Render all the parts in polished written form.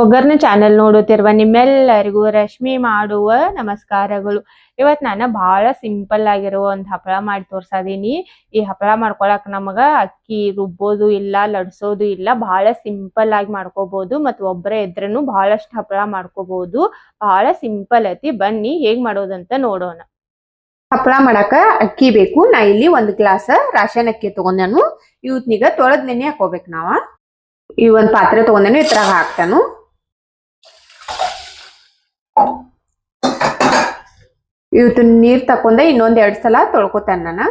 ಒಗ್ಗರ್ನ channel ನೋಡುತ್ತಿರುವ ನಿಮ್ಮೆಲ್ಲರಿಗೂ ರಶ್ಮಿ ಮಾಡುವ ನಮಸ್ಕಾರಗಳು. ಇವತ್ತು ನಾನು ಬಹಳ ಸಿಂಪಲ್ ಆಗಿರುವ ಒಂದು ಹಪ್ಪಳ ಮಾಡಿ ತೋರ್ಸದೀನಿ. ಈ ಹಪ್ಪಳ ಮಾಡ್ಕೊಳಕ್ ನಮಗ ಅಕ್ಕಿ ರುಬ್ಬೋದು ಇಲ್ಲ, ಲಡ್ಸೋದು ಇಲ್ಲ. ಬಹಳ ಸಿಂಪಲ್ ಆಗಿ ಮಾಡ್ಕೋಬಹುದು ಮತ್ತು ಒಬ್ಬರೇ ಇದ್ರೂ ಬಹಳಷ್ಟು ಹಪ್ಪಳ ಮಾಡ್ಕೋಬಹುದು. ಬಹಳ ಸಿಂಪಲ್ ಐತಿ. ಬನ್ನಿ ಹೇಗ್ ಮಾಡೋದಂತ ನೋಡೋಣ. ಹಪ್ಪಳ ಮಾಡಾಕ ಅಕ್ಕಿ ಬೇಕು. ನಾ ಇಲ್ಲಿ 1 ಗ್ಲಾಸ್ ರಾಶನ್ ಅಕ್ಕಿ ತಗೊಂಡೇನು. ಇವತ್ನೀಗ ತೊಳೆದ್ ನೆನೆ ಹಾಕೋಬೇಕು. ಈ ಒಂದ್ ಪಾತ್ರೆ ತಗೊಂಡೇನು, ಇದ್ರಾಗ ಹಾಕ್ತಾನು. ಇವತ್ತು ನೀರ್ ತಕೊಂಡೆ ಇನ್ನೊಂದ್ 2 ಸಲ ತೊಳ್ಕೊತೇನೆ. ನಾನು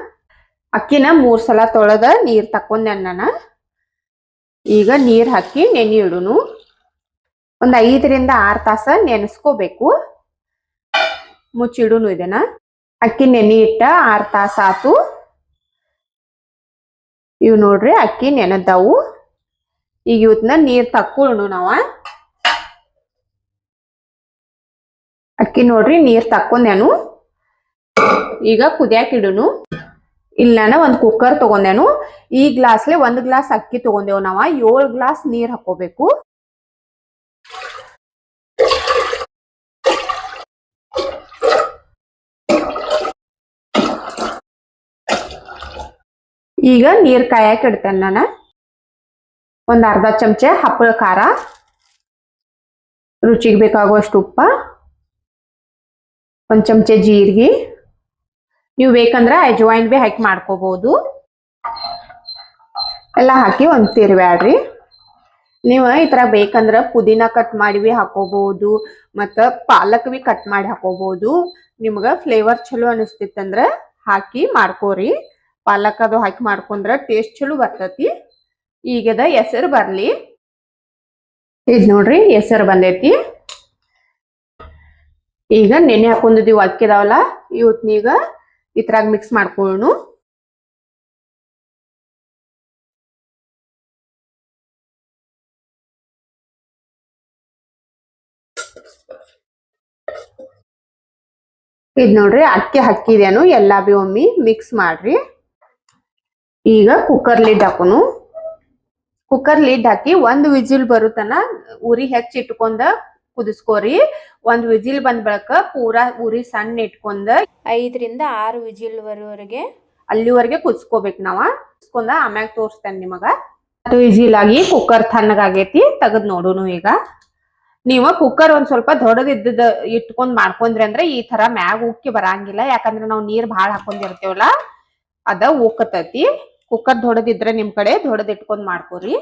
ಅಕ್ಕಿನ 3 ಸಲ ತೊಳೆದ ನೀರ್ ತಕೊಂಡೆ. ನಾನು ಈಗ ನೀರ್ ಹಾಕಿ ನೆನೆ ಇಡುನು. ಒಂದ್ 5 ರಿಂದ 6 ತಾಸ ನೆನೆಸ್ಕೋಬೇಕು. ಮುಚ್ಚಿಡುನು. ಇದನ್ನ ಅಕ್ಕಿ ನೆನೆ ಇಟ್ಟ 6 ತಾಸ ಆತು. ಇವ್ ನೋಡ್ರಿ ಅಕ್ಕಿ ನೆನೆದವು. ಈಗ ಇವತ್ತನ್ನ ನೀರ್ ತಕ್ಕೊಳ್ಳೋಣ. ಅಕ್ಕಿ ನೋಡ್ರಿ ನೀರ್ ತಕ್ಕೊಂಡೇನು. ಈಗ ಕುದಿಯಾಕ ಇಡುನು. ಇಲ್ಲಿ ನಾನು ಒಂದ್ ಕುಕ್ಕರ್ ತಗೊಂಡೇನು. ಈ ಗ್ಲಾಸ್ಲೆ 1 ಗ್ಲಾಸ್ ಅಕ್ಕಿ ತಗೊಂಡೇವು. 7 ಗ್ಲಾಸ್ ನೀರ್ ಹಾಕೋಬೇಕು. ಈಗ ನೀರ್ ಕಾಯಕ್ ಇಡ್ತೇನೆ. ನಾನು ಒಂದ್ ಅರ್ಧ ಚಮಚ ಹಪ್ಪಳ ಖಾರ, ರುಚಿಗೆ ಬೇಕಾಗುವಷ್ಟು ಉಪ್ಪ, 1 ಚಮಚ ಜೀರಿಗೆ. ನೀವು ಬೇಕಂದ್ರ ಅಜ್ವಾಯಿನ್ ಬಿ ಹಾಕಿ ಮಾಡ್ಕೋಬಹುದು. ಎಲ್ಲ ಹಾಕಿ ಒಂದ್ ತಿರ್ವ್ಯಾಡ್ರಿ. ನೀವು ಈ ತರ ಬೇಕಂದ್ರ ಪುದೀನ ಕಟ್ ಮಾಡಿ ಹಾಕೋಬಹುದು, ಮತ್ತ ಪಾಲಕ್ ಬಿ ಕಟ್ ಮಾಡಿ ಹಾಕೋಬಹುದು. ನಿಮ್ಗ ಫ್ಲೇವರ್ ಚಲೋ ಅನಿಸ್ತಿತ್ತಂದ್ರ ಹಾಕಿ ಮಾಡ್ಕೋರಿ. ಪಾಲಕ್ ಅದು ಹಾಕಿ ಮಾಡ್ಕೊಂಡ್ರ ಟೇಸ್ಟ್ ಚಲೋ ಬರ್ತತಿ. ಈಗದ ಹೆಸರು ಬರ್ಲಿ. ಇದ್ ನೋಡ್ರಿ ಹೆಸರು ಬಂದೈತಿ. ಈಗ ನೆನೆ ಹಾಕೊಂಡಿದೀವಿ ಅಕ್ಕಿದಾವಲ್ಲ, ಇವತ್ನೀಗ ಇದ್ರಾಗ ಮಿಕ್ಸ್ ಮಾಡ್ಕೊಳ್ಳೋಣ. ಇದ್ ನೋಡ್ರಿ ಅಕ್ಕಿ ಹಾಕಿದೇನು ಎಲ್ಲಾ ಬಿ ಒಮ್ಮೆ ಮಿಕ್ಸ್ ಮಾಡ್ರಿ. ಈಗ ಕುಕ್ಕರ್ ಲಿಡ್ ಹಾಕೋನು. ಕುಕ್ಕರ್ ಲಿಡ್ ಹಾಕಿ 1 ವಿಜಿಲ್ ಬರುತ್ತನ ಉರಿ ಹೆಚ್ಚಿ ಇಟ್ಕೊಂಡ ಕುದಿಸ್ಕೋರಿ. 1 ವಿಜಿಲ್ ಬಂದ್ ಬಳಕ ಪೂರಾ ಉರಿ ಸಣ್ಣ ಇಟ್ಕೊಂಡ 5 ರಿಂದ 6 ವಿಜಿಲ್ ಬರುವವರೆಗೆ ಅಲ್ಲಿವರೆಗೆ ಕುದಿಸ್ಕೋಬೇಕು. ಕುದಿಸ್ಕೊಂಡ ಆಮ್ಯಾಗ ತೋರಿಸ್ತೇನೆ ನಿಮಗ. 2 ವಿಜಿಲ್ ಆಗಿ ಕುಕ್ಕರ್ ತಣ್ಣಗಾಗೈತಿ. ತೆಗೆದ್ ನೋಡುನು. ಈಗ ನೀವು ಕುಕ್ಕರ್ ಒಂದ್ ಸ್ವಲ್ಪ ದೊಡ್ಡದಿದ್ದ ಇಟ್ಕೊಂಡ್ ಮಾಡ್ಕೊಂಡ್ರಿ ಅಂದ್ರೆ ಈ ತರ ಮ್ಯಾಗ ಉಕ್ಕಿ ಬರಂಗಿಲ್ಲ. ಯಾಕಂದ್ರೆ ನಾವು ನೀರ್ ಭಾಳ ಹಾಕೊಂಡಿರ್ತೇವಲ್ಲ, ಅದ ಉಕ್ಕತತಿ. ಕುಕ್ಕರ್ ದೊಡ್ಡದಿದ್ರೆ ನಿಮ್ ಕಡೆ ದೊಡ್ಡದ್ ಇಟ್ಕೊಂಡ್ ಮಾಡ್ಕೋರಿ.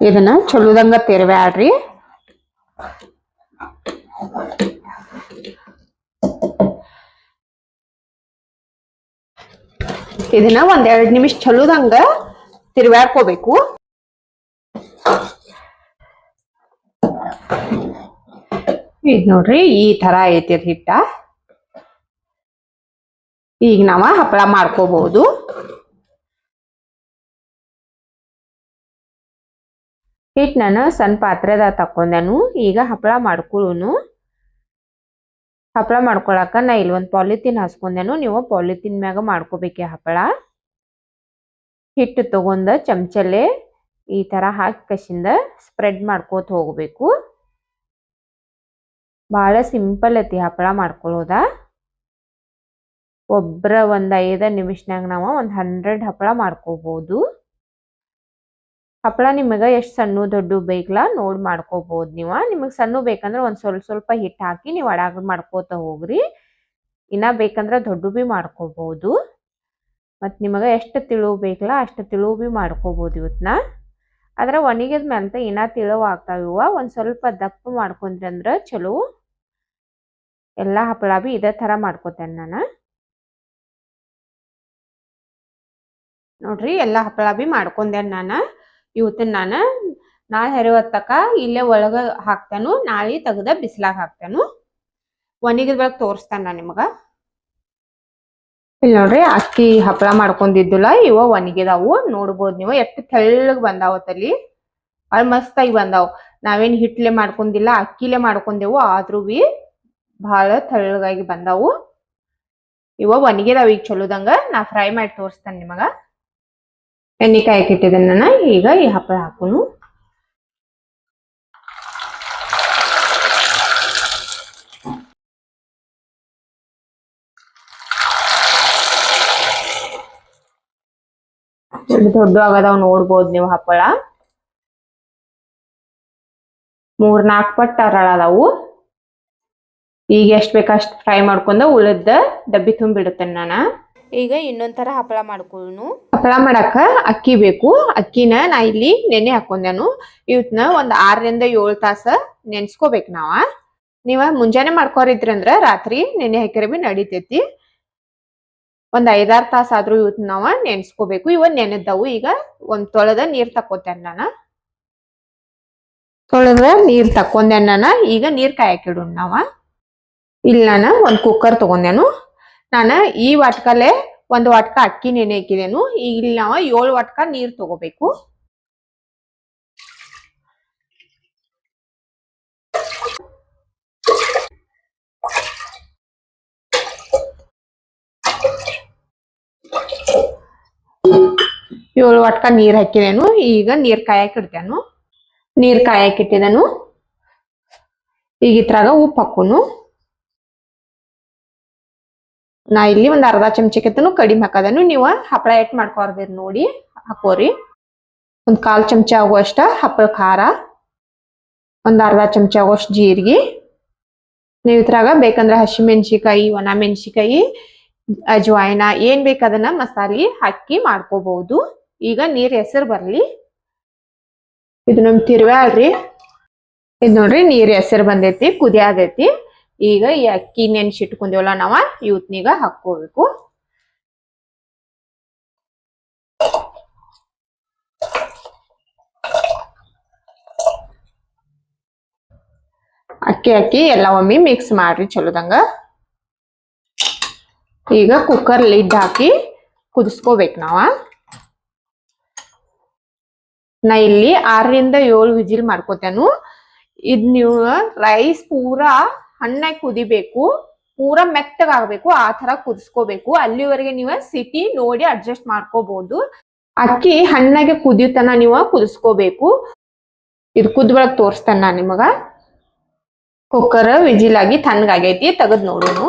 ಇದನ್ನ ಚಲೋದಂಗ ತಿರ್ವ್ಯಾಡ್ರಿ. ಇದನ್ನ ಒಂದ್ 2 ನಿಮಿಷ ಚಲೋದಂಗ ತಿರ್ವ್ಯಾಡ್ಕೋಬೇಕು. ಇದ್ ನೋಡ್ರಿ ಈ ತರ ಐತಿ ಹಿಟ್ಟ. ಈಗ ನಾವ ಹಪ್ಪಳ ಮಾಡ್ಕೋಬಹುದು. ಹಿಟ್ ನಾನು ಸಣ್ಣ ಪಾತ್ರೆದ ತಕೊಂಡೆನು. ಈಗ ಹಪ್ಪಳ ಮಾಡ್ಕೊಳ್ಳೋನು. ಹಪ್ಪಳ ಮಾಡ್ಕೊಳಕ ನಾ ಇಲ್ಲಿ ಒಂದ್ ಪಾಲಿಥಿನ್ ಹಾಸ್ಕೊಂಡೆನು. ನೀವು ಪಾಲಿಥಿನ್ ಮ್ಯಾಗ ಮಾಡ್ಕೋಬೇಕೆ ಹಪ್ಪಳ. ಹಿಟ್ಟು ತಗೊಂಡ ಚಮಚಲೆ ಈ ತರ ಹಾಕಿ ಕಸಿಂದ ಸ್ಪ್ರೆಡ್ ಮಾಡ್ಕೋತ ಹೋಗ್ಬೇಕು. ಬಹಳ ಸಿಂಪಲ್ ಐತಿ ಹಪ್ಪಳ ಮಾಡ್ಕೊಳ್ಳೋದ. ಒಬ್ರ ಒಂದ್ 5 ನಿಮಿಷನಾಗ ನಾವು ಒಂದ್ 100 ಹಪ್ಪಳ ಮಾಡ್ಕೋಬಹುದು. ಹಪ್ಪಳ ನಿಮಗ ಎಷ್ಟು ಸಣ್ಣ ದೊಡ್ಡ ಬೇಕಲ್ಲ ನೋಡಿ ಮಾಡ್ಕೋಬಹುದು. ನಿಮಗ್ ಸಣ್ಣ ಬೇಕಂದ್ರೆ ಒಂದ್ ಸ್ವಲ್ಪ ಹಿಟ್ಟು ಹಾಕಿ ನೀವು ಅಡಾಗ ಮಾಡ್ಕೋತ ಹೋಗ್ರಿ. ಇನ್ನ ಬೇಕಂದ್ರ ದೊಡ್ಡ ಬಿ ಮಾಡ್ಕೋಬಹುದು. ಮತ್ ನಿಮಗ ಎಷ್ಟು ತಿಳು ಬೇಕಲ್ಲ ಅಷ್ಟು ತಿಳು ಬಿ ಮಾಡ್ಕೋಬಹುದು. ಇವತ್ನ ಆದ್ರ ಒಣಗಿದ ಮೇಲೆ ಇನ್ನ ತಿಳುವ ಆಗ್ತಾವ. ಒಂದ್ ಸ್ವಲ್ಪ ದಪ್ಪ ಮಾಡ್ಕೊಂಡ್ರಿ ಅಂದ್ರ ಚಲೋ. ಎಲ್ಲಾ ಹಪ್ಪಳ ಬಿ ಇದೇ ತರ ಮಾಡ್ಕೋತೇನೆ ನಾನು. ನೋಡ್ರಿ ಎಲ್ಲಾ ಹಪ್ಪಳ ಬಿ ಮಾಡ್ಕೊಂಡೇನೆ ನಾನು. ಇವತ್ತಿನ ನಾಳೆ ಹರಿವತ್ತಕ ಇಲ್ಲೇ ಒಳಗ ಹಾಕ್ತೇನು. ನಾಳೆ ತೆಗ್ದ ಬಿಸಿಲಾಗ ಹಾಕ್ತೇನು. ಒಣಗಿದ ಬೆಳಕ್ ತೋರಿಸ್ತೇನೆ ನಾನು ನಿಮಗ. ಇಲ್ಲಿ ನೋಡ್ರಿ ಅಕ್ಕಿ ಹಪ್ಪಳ ಮಾಡ್ಕೊಂಡಿದ್ದಿಲ್ಲ, ಇವ ಒಣಗಿದಾವು. ನೋಡ್ಬೋದು ನೀವು ಎಷ್ಟು ತೆಳ್ಳಗ್ ಬಂದಾವತ್ತಲ್ಲಿ. ಅದು ಮಸ್ತಾಗಿ ಬಂದಾವ್. ನಾವೇನ್ ಹಿಟ್ಲೆ ಮಾಡ್ಕೊಂಡಿಲ್ಲ, ಅಕ್ಕಿಲೆ ಮಾಡ್ಕೊಂಡೆವು. ಆದ್ರೂ ಬಿ ಬಹಳ ತೆಳ್ಳಗಾಗಿ ಬಂದಾವು. ಇವ ಒಣಗಿದಾವ ಈಗ ಚಲೋದಂಗ. ನಾ ಫ್ರೈ ಮಾಡಿ ತೋರಿಸ್ತೇನೆ ನಿಮಗ. ಎಣ್ಣೆ ಕಾಯಕ್ಕೆ ಇಟ್ಟಿದ್ದೇನೆ ನಾನು. ಈಗ ಈ ಹಪ್ಪಳ ಹಾಕೋನು. ದೊಡ್ಡ ಆಗದಾವ್ ನೋಡ್ಬೋದು ನೀವು. ಹಪ್ಪಳ 3-4 ಪಟ್ಟು ಅರಳದಾವು. ಈಗ ಎಷ್ಟು ಬೇಕಷ್ಟು ಫ್ರೈ ಮಾಡ್ಕೊಂಡು ಉಳಿದ ಡಬ್ಬಿ ತುಂಬಿಡುತ್ತೇನೆ ನಾನು. ಈಗ ಇನ್ನೊಂದ್ ತರ ಹಪ್ಪಳ ಮಾಡ್ಕೊಳ್ಳು. ಹಪ್ಪಳ ಮಾಡಾಕ ಅಕ್ಕಿ ಬೇಕು. ಅಕ್ಕಿನ ನಾ ಇಲ್ಲಿ ನೆನೆ ಹಾಕೊಂಡೆನು. ಇವತ್ನ ಒಂದ್ 6-7 ತಾಸ ನೆನ್ಸ್ಕೋಬೇಕು ನೀವ ಮುಂಜಾನೆ ಮಾಡ್ಕೋರಿದ್ರಂದ್ರ ರಾತ್ರಿ ನೆನೆ ಹಾಕಿರ ಬಿ ನಡಿತೈತಿ. ಒಂದ್ 5-6 ತಾಸ ಆದ್ರೂ ಇವತ್ ನಾವ ನೆನ್ಸ್ಕೋಬೇಕು. ಇವತ್ ನೆನೆದ್ದವು. ಈಗ ಒಂದ್ ತೊಳೆದ ನೀರ್ ತಕ್ಕೋತೇನೆ ನಾನು. ತೊಳೆದ ನೀರ್ ತಕ್ಕೊಂಡೇನ ನಾನು. ಈಗ ನೀರ್ ಕಾಯಕ್ಕಿಡೋಣ ನಾವ. ಇಲ್ಲಿ ನಾನು ಒಂದ್ ಕುಕ್ಕರ್ ತಗೊಂಡೇನು. ನಾನು ಈ ವಾಟ್ಕಲ್ಲೇ 1 ವಾಟ್ಕ ಅಕ್ಕಿ ನೆನೆ ಹಾಕಿದೇನು. ಈಗ ಇಲ್ಲಿ ನಾವು 7 ವಾಟ್ಕ ನೀರ್ ತಗೋಬೇಕು. ಏಳು ವಾಟ್ಕ ನೀರ್ ಹಾಕಿದೇನು. ಈಗ ನೀರ್ ಕಾಯಕ್ ಇಡ್ತೇನು. ನೀರ್ ಕಾಯಕ್ ಇಟ್ಟಿದೇನು. ಈಗ ಇದ್ರಾಗ ಉಪ್ಪು ಹಾಕೋನು. ನಾ ಇಲ್ಲಿ ಒಂದ್ ಅರ್ಧ ಚಮಚಕ್ಕಿಂತನೂ ಕಡಿಮೆ ಹಾಕದೇನು. ನೀವು ಹಪ್ಪಳ ಎಟ್ ಮಾಡ್ಕೊರ್ದಿರ್ ನೋಡಿ ಹಾಕೋರಿ. ಒಂದ್ 1/4 ಚಮಚ ಆಗುವಷ್ಟ ಹಪ್ಪಳ ಖಾರ, ಒಂದ್ ಅರ್ಧ ಚಮಚ ಆಗುವಷ್ಟು ಜೀರಿಗೆ. ನೀವು ಇದ್ರಾಗ ಬೇಕಂದ್ರೆ ಹಸಿಮೆಣಸಿಕಾಯಿ, ಒಣ ಮೆಣಸಿಕಾಯಿ, ಅಜ್ವಾಯಿನ ಏನ್ ಬೇಕದನ್ನ ಮಸಾಲೆ ಹಾಕಿ ಮಾಡ್ಕೋಬಹುದು. ಈಗ ನೀರ್ ಹೆಸರು ಬರ್ಲಿ. ಇದು ನಮ್ ತಿರ್ವ್ಯಾಳ್ರಿ. ಇದ್ ನೋಡ್ರಿ ನೀರ್ ಹೆಸರು ಬಂದೈತಿ, ಕುದಿಯಾದೈತಿ. ಈಗ ಈ ಅಕ್ಕಿ ನೆನ್ಸಿಟ್ಕೊಂಡೇವಲ್ಲ ನಾವ ಇವತ್ನೀಗ ಹಾಕೋಬೇಕು. ಅಕ್ಕಿ ಎಲ್ಲ ಒಮ್ಮೆ ಮಿಕ್ಸ್ ಮಾಡ್ರಿ ಚಲೋದಂಗ. ಈಗ ಕುಕ್ಕರ್ ಲಿಡ್ ಹಾಕಿ ಕುದಿಸ್ಕೋಬೇಕು ನಾವ. ನಾ ಇಲ್ಲಿ 6-7 ವಿಜಿಲ್ ಮಾಡ್ಕೋತೇನು. ಇದ್ ನೀವು ರೈಸ್ ಪೂರಾ ಹಣ್ಣಾಗಿ ಕುದಿಬೇಕು, ಪೂರಾ ಮೆತ್ತಗಾಗಬೇಕು, ಆ ತರ ಕುದಿಸ್ಕೋಬೇಕು. ಅಲ್ಲಿವರೆಗೆ ನೀವು ಸಿಟಿ ನೋಡಿ ಅಡ್ಜಸ್ಟ್ ಮಾಡ್ಕೋಬಹುದು. ಅಕ್ಕಿ ಹಣ್ಣಾಗೆ ಕುದಿಯುತ್ತನ ನೀವು ಕುದಿಸ್ಕೋಬೇಕು. ಇದು ಕುದ್ಬಳಕ್ ತೋರಿಸ್ತೇನೆ ನಾ ನಿಮಗ. ಕುಕ್ಕರ್ ವಿಜಿಲ್ ಆಗಿ ತಣ್ಣಗಾಗೈತಿ, ತೆಗದ್ ನೋಡೋನು.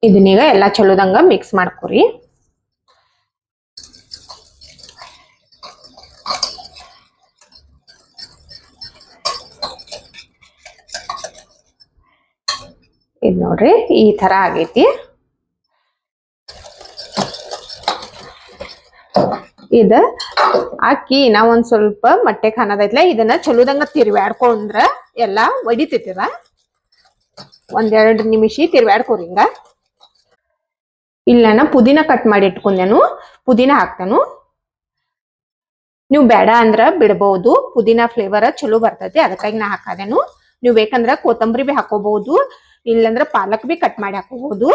ಇದನ್ನೀಗ ಎಲ್ಲಾ ಚಲೋದಂಗ ಮಿಕ್ಸ್ ಮಾಡ್ಕೊರಿ. ಇದ್ ನೋಡ್ರಿ ಈ ತರ ಆಗೈತಿ. ಇದ ಅಕ್ಕಿ ನಾ ಒಂದ್ ಸ್ವಲ್ಪ ಮಟ್ಟೆ ಖಾನದೈತ್ಲ, ಇದನ್ನ ಚಲೋದಂಗ ತಿರ್ವ್ಯಾಡ್ಕೊಂಡ್ರ ಎಲ್ಲಾ ಒಡಿತೈತಿದ. 1-2 ನಿಮಿಷ ತಿರ್ವ್ಯಾಡ್ಕೋರಿ ಹಿಂಗ. ಇಲ್ಲ ನಾ ಪುದೀನ ಕಟ್ ಮಾಡಿ ಇಟ್ಕೊಂಡೇನು, ಪುದೀನ ಹಾಕ್ತೇನು. ನೀವು ಬೇಡ ಅಂದ್ರ ಬಿಡಬಹುದು, ಪುದೀನ ಫ್ಲೇವರ್ ಚಲೋ ಬರ್ತೈತಿ, ಅದಕ್ಕಾಗಿ ನಾ ಹಾಕದೇನು. ನೀವು ಬೇಕಂದ್ರ ಕೊತ್ತಂಬರಿ ಬಿ ಹಾಕೋಬಹುದು, ಇಲ್ಲಂದ್ರ ಪಾಲಕ್ ಬಿ ಕಟ್ ಮಾಡಿ ಹಾಕೋಬಹುದು.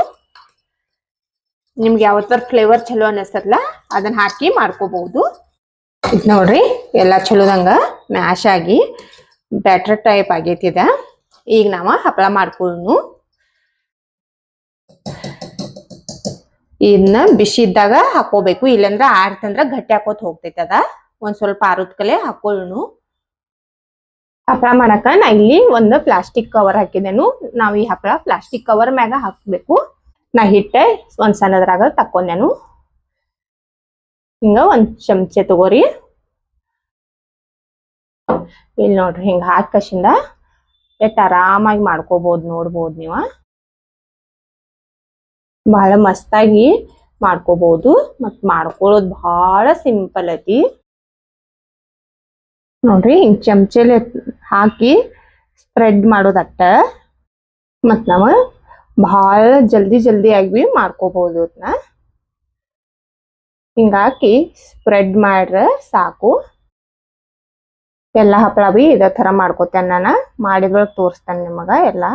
ನಿಮ್ಗೆ ಯಾವ ತರ ಫ್ಲೇವರ್ ಚಲೋ ಅನಿಸ್ತದಲ್ಲ ಅದನ್ನ ಹಾಕಿ ಮಾಡ್ಕೋಬಹುದು. ಇದ್ ನೋಡ್ರಿ ಎಲ್ಲಾ ಚಲೋದಂಗ ಮ್ಯಾಶ್ ಆಗಿ ಬ್ಯಾಟರ್ ಟೈಪ್ ಆಗೈತಿದ. ಈಗ ನಾವ ಹಪ್ಪಳ ಮಾಡ್ಕೊಳ್ಳು. ಇದನ್ನ ಬಿಸಿ ಇದ್ದಾಗ ಹಾಕೋಬೇಕು, ಇಲ್ಲಂದ್ರ ಆರ್ತಂದ್ರ ಗಟ್ಟಿ ಹಾಕೋತ್ ಹೋಗ್ತೈತಿ ಅದ. ಒಂದ್ ಸ್ವಲ್ಪ ಆರುದ್ ಕಲೆ ಹಾಕೊಳ್ಳು. ಹಪ್ಪಳ ಮಾಡಕ ನಾ ಇಲ್ಲಿ ಒಂದು ಪ್ಲಾಸ್ಟಿಕ್ ಕವರ್ ಹಾಕಿದೇನು. ನಾವ್ ಈ ಹಪ್ಪಳ ಪ್ಲಾಸ್ಟಿಕ್ ಕವರ್ ಮ್ಯಾಗ ಹಾಕ್ಬೇಕು. ನಾ ಹಿಟ್ಟೆ ಒಂದ್ ಸಣ್ಣದ್ರಾಗ ತಕ್ಕೊಂಡೇನು. ಹಿಂಗ ಒಂದ್ ಚಮಚೆ ತಗೋರಿ. ಇಲ್ಲಿ ನೋಡ್ರಿ ಹಿಂಗ ಹಾಕಶಿಂದ ಎಷ್ಟ್ ಆರಾಮಾಗಿ ಮಾಡ್ಕೋಬಹುದು ನೋಡ್ಬೋದು ನೀವ. ಬಹಳ ಮಸ್ತಾಗಿ ಮಾಡ್ಕೋಬಹುದು, ಮತ್ ಮಾಡ್ಕೊಳ್ಳೋದು ಬಹಳ ಸಿಂಪಲ್ ಐತಿ ನೋಡ್ರಿ. ಹಿಂಗ್ ಚಮಚೆಲೆ ಹಾಕಿ ಸ್ಪ್ರೆಡ್ ಮಾಡೋದಟ್ಟ. ಮತ್ ನಾವ ಬಹಳ ಜಲ್ದಿ ಆಗಿ ಮಾಡ್ಕೋಬಹುದು ಅದನ್ನ. ಹಿಂಗಾಕಿ ಸ್ಪ್ರೆಡ್ ಮಾಡ್ರ ಸಾಕು. ಎಲ್ಲಾ ಹಪ್ಪಳ ಬಿ ಇದೇ ತರ ಮಾಡ್ಕೋತೇನೆ ನಾನು. ಮಾಡಿದ್ರೊಳಗ ತೋರಿಸ್ತೇನೆ ನಿಮಗ ಎಲ್ಲಾ.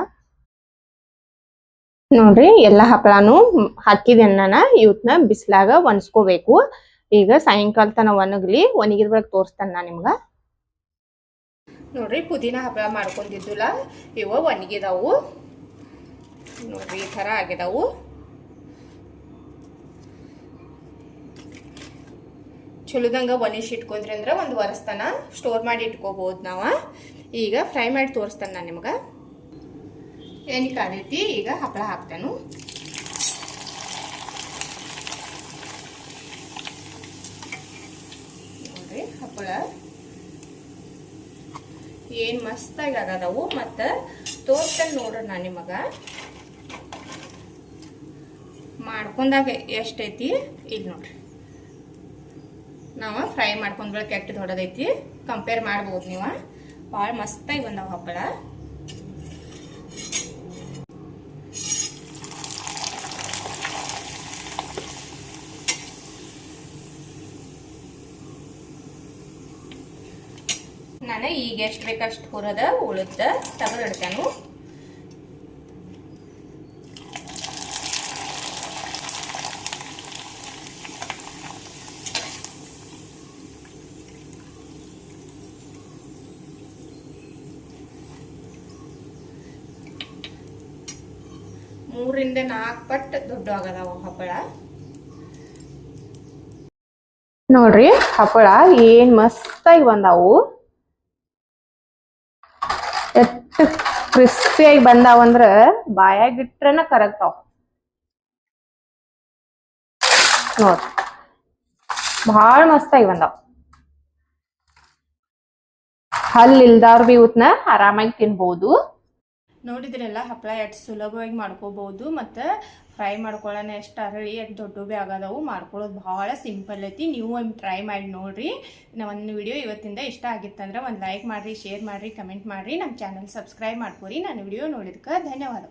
ನೋಡ್ರಿ ಎಲ್ಲಾ ಹಪ್ಪಳಾನು ಹಾಕಿದೇನ ನಾನು. ಇವತ್ನ ಬಿಸ್ಲಾಗ ಒಣಸ್ಕೋಬೇಕು. ಈಗ ಸಾಯಂಕಾಲ ತನ ಒಣಗಿದ್ರೊಳಗ ತೋರಿಸ್ತೇನೆ ನಾ ನಿಮ್ಗ. ನೋಡ್ರಿ ಪುದೀನ ಹಪ್ಪಳ ಮಾಡ್ಕೊಂಡಿದ್ದುಲ್ಲ, ಇವ ಒಣಗಿದಾವು ನೋಡ್ರಿ ಈ ತರ ಆಗಿದಾವು. ಚಲೋದಂಗ ಒನಿಸಿ ಇಟ್ಕೊಂಡ್ರಿ ಅಂದ್ರೆ ಒಂದು ವರ್ಷತನ ಸ್ಟೋರ್ ಮಾಡಿ ಇಟ್ಕೋಬಹುದು ನಾವು. ಈಗ ಫ್ರೈ ಮಾಡಿ ತೋರಿಸ್ತಾನೆ ನಾನು ನಿಮ್ಗೆ. ಎಣ್ಣೆ ಕಾದೈತಿ, ಈಗ ಹಪ್ಪಳ ಹಾಕ್ತೇನೆ. ನೋಡ್ರಿ ಹಪ್ಪಳ ಏನ್ ಮಸ್ತಾಗಿ ಆಗದವು. ಮತ್ತು ತೋರಿಸ್ತೇನೆ ನೋಡ್ರಿ ನಾನು ನಿಮಗೆ ಮಾಡ್ಕೊಂಡಾಗ ಎಷ್ಟೈತಿ. ಈಗ ನೋಡ್ರಿ ನಾವು ಫ್ರೈ ಮಾಡ್ಕೊಂಡ್ ಬೆಳಗ್ಗೆ ಕೆಟ್ಟ ದೊಡ್ಡದೈತಿ, ಕಂಪೇರ್ ಮಾಡ್ಬೋದು ನೀವು. ಭಾಳ ಮಸ್ತಾಗಿ ಬಂದಾವ ಹಪ್ಪಳ. ನಾನು ಈಗ ಎಷ್ಟು ಬೇಕಷ್ಟು ಹುರದ ಉಳಿದ ತೆಗೆದಿಡ್ತೇನೆ. ಮೂರಿಂದ 4 ಪಟ್ಟು ದೊಡ್ಡ ಆಗದಾವ ಹಪ್ಪಳ. ನೋಡ್ರಿ ಹಪ್ಪಳ ಏನ್ ಮಸ್ತಾಗಿ ಬಂದಾವು. ಎಷ್ಟು ಕ್ರಿಸ್ಪಿಯಾಗಿ ಬಂದಾವಂದ್ರ ಬಾಯಾಗಿಟ್ರನ ಕರಗ್ತಾವ. ನೋಡ್ರಿ ಭಾಳ ಮಸ್ತಾಗಿ ಬಂದಾವ. ಹಲ್ ಇಲ್ದವ್ರು ಬಿ ಇವತ್ನ ಆರಾಮಾಗಿ ತಿನ್ಬಹುದು. ನೋಡಿದ್ರೆಲ್ಲ ಹಪ್ಪಳ ಎಷ್ಟು ಸುಲಭವಾಗಿ ಮಾಡ್ಕೋಬಹುದು. ಮತ್ತು ಫ್ರೈ ಮಾಡ್ಕೊಳ್ಳೋಣ ಎಷ್ಟು ಅರಳಿ ಎಷ್ಟು ದೊಡ್ಡ ಭೀ ಆಗದವು. ಮಾಡ್ಕೊಳ್ಳೋದು ಭಾಳ ಸಿಂಪಲ್ ಐತಿ. ನೀವು ಒಂದು ಟ್ರೈ ಮಾಡಿ ನೋಡ್ರಿ. ಒಂದು ವಿಡಿಯೋ ಇವತ್ತಿಂದ ಇಷ್ಟ ಆಗಿತ್ತಂದ್ರೆ ಒಂದು ಲೈಕ್ ಮಾಡಿರಿ, ಶೇರ್ ಮಾಡಿರಿ, ಕಮೆಂಟ್ ಮಾಡಿರಿ, ನಮ್ಮ ಚಾನಲ್ ಸಬ್ಸ್ಕ್ರೈಬ್ ಮಾಡ್ಕೊರಿ. ನಾನು ವಿಡಿಯೋ ನೋಡಿದ್ಕೆ ಧನ್ಯವಾದ.